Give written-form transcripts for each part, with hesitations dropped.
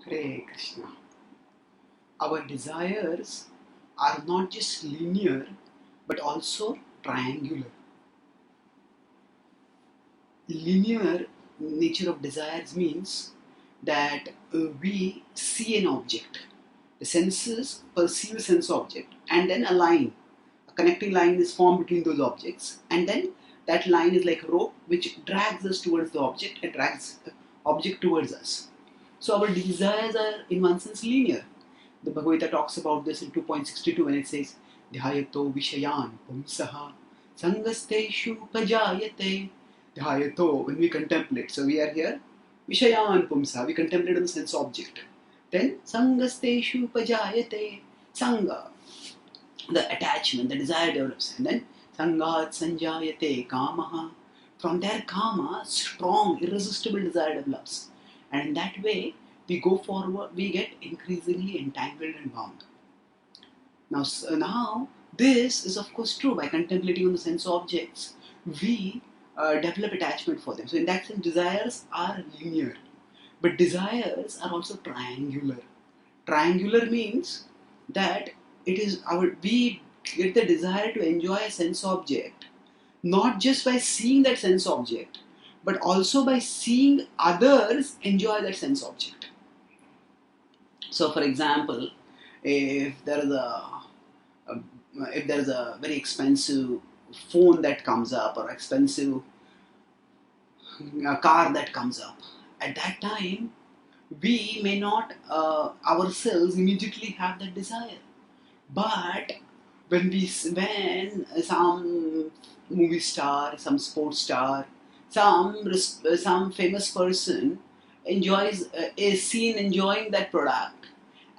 Hare Krishna. Our desires are not just linear but also triangular. Linear nature of desires means that we see an object. The senses perceive a sense object and then a connecting line is formed between those objects, and then that line is like a rope which drags us towards the object and drags the object towards us. So our desires are in one sense linear. The Bhagavad Gita talks about this in 2.62 when it says, Dhyayato Vishayan Pumsaha Sangasteshu Pajayate. Dhyayato, when we contemplate. So we are here, Vishayan Pumsaha, we contemplate on the sense object. Then Sangasteshu Pajayate, Sangha, the attachment, the desire develops. And then Sangat Sanjayate Kamaha. From there, Kama, strong, irresistible desire develops. And in that way, we go forward, we get increasingly entangled and bound. Now, this is of course true. By contemplating on the sense objects, we develop attachment for them. So in that sense, desires are linear. But desires are also triangular. Triangular means that we get the desire to enjoy a sense object, not just by seeing that sense object, but also by seeing others enjoy that sense object. So, for example, if there is a very expensive phone that comes up or expensive car that comes up, at that time we may not ourselves immediately have that desire, but when some movie star, some sports star, some famous person is seen enjoying that product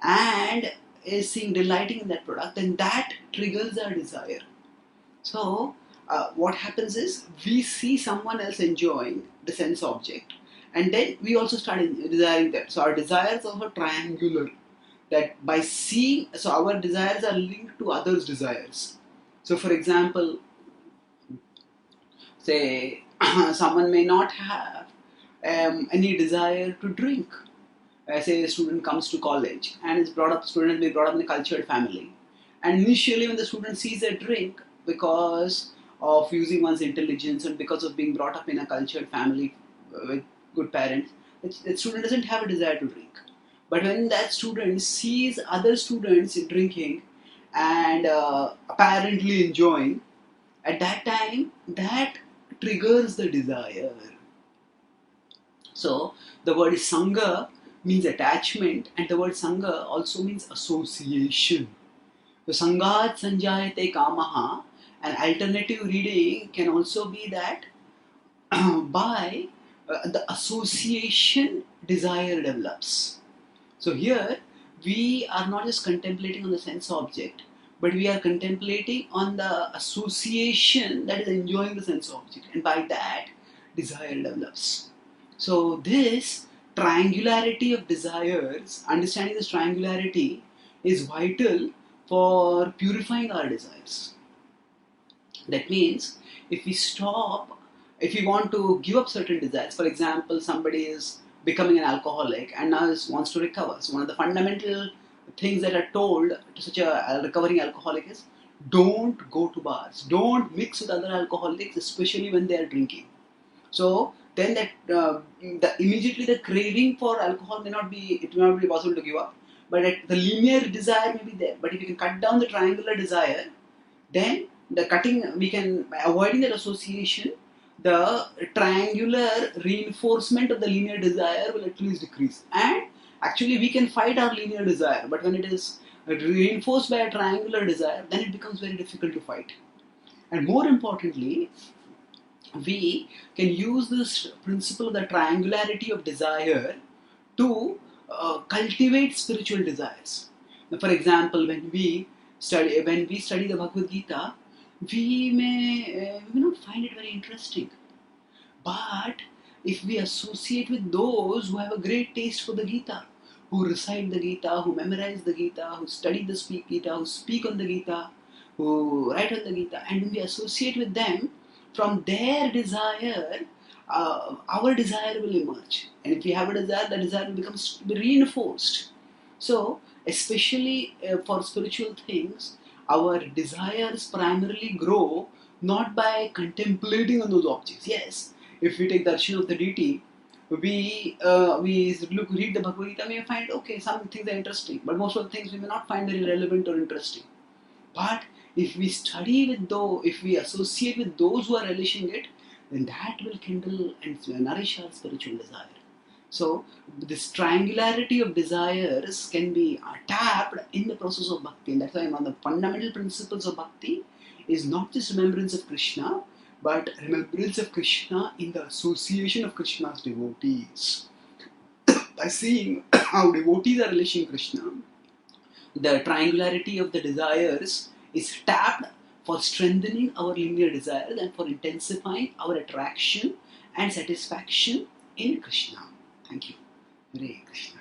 and is seen delighting in that product, then that triggers our desire. So what happens is we see someone else enjoying the sense object, and then we also start desiring that. So our desires are also triangular. That by seeing, so our desires are linked to others' desires. So for example, say someone may not have any desire to drink. Say a student comes to college and is student has been brought up in a cultured family, and initially when the student sees a drink, because of using one's intelligence and because of being brought up in a cultured family with good parents, the student doesn't have a desire to drink. But when that student sees other students drinking and apparently enjoying, at that time, that triggers the desire. So, the word Sangha means attachment, and the word Sangha also means association. So, Sangat Sanjayate Kamaha, an alternative reading can also be that by the association, desire develops. So here, we are not just contemplating on the sense object, but we are contemplating on the association that is enjoying the sense object, and by that, desire develops. So this triangularity of desires, understanding this triangularity is vital for purifying our desires. That means, if we want to give up certain desires, for example, somebody is becoming an alcoholic and now wants to recover. So one of the fundamental things that are told to such a recovering alcoholic is, don't go to bars, don't mix with other alcoholics, especially when they are drinking. So then immediately the craving for alcohol may not be possible to give up, but the linear desire may be there. But if you can cut down the triangular desire, then we can, by avoiding that association, the triangular reinforcement of the linear desire will at least decrease. And actually we can fight our linear desire, but when it is reinforced by a triangular desire, then it becomes very difficult to fight. And more importantly, we can use this principle of the triangularity of desire to cultivate spiritual desires. Now, for example, when we study the Bhagavad Gita, we may not find it very interesting. But if we associate with those who have a great taste for the Gita, who recite the Gita, who memorize the Gita, who study the Gita, who speak on the Gita, who write on the Gita, and when we associate with them, from their desire, our desire will emerge. And if we have a desire, the desire becomes reinforced. So, especially for spiritual things, our desires primarily grow not by contemplating on those objects. Yes, if we take darshan of the deity, we read the Bhagavad Gita, we may find okay, some things are interesting, but most of the things we may not find very relevant or interesting. But if we study with those, if we associate with those who are relishing it, then that will kindle and nourish our spiritual desire. So, this triangularity of desires can be tapped in the process of bhakti. And that's why one of the fundamental principles of bhakti is not just remembrance of Krishna, but remembrance of Krishna in the association of Krishna's devotees. By seeing how devotees are relishing Krishna, the triangularity of the desires is tapped for strengthening our linear desires and for intensifying our attraction and satisfaction in Krishna. Thank you. Hare Krishna.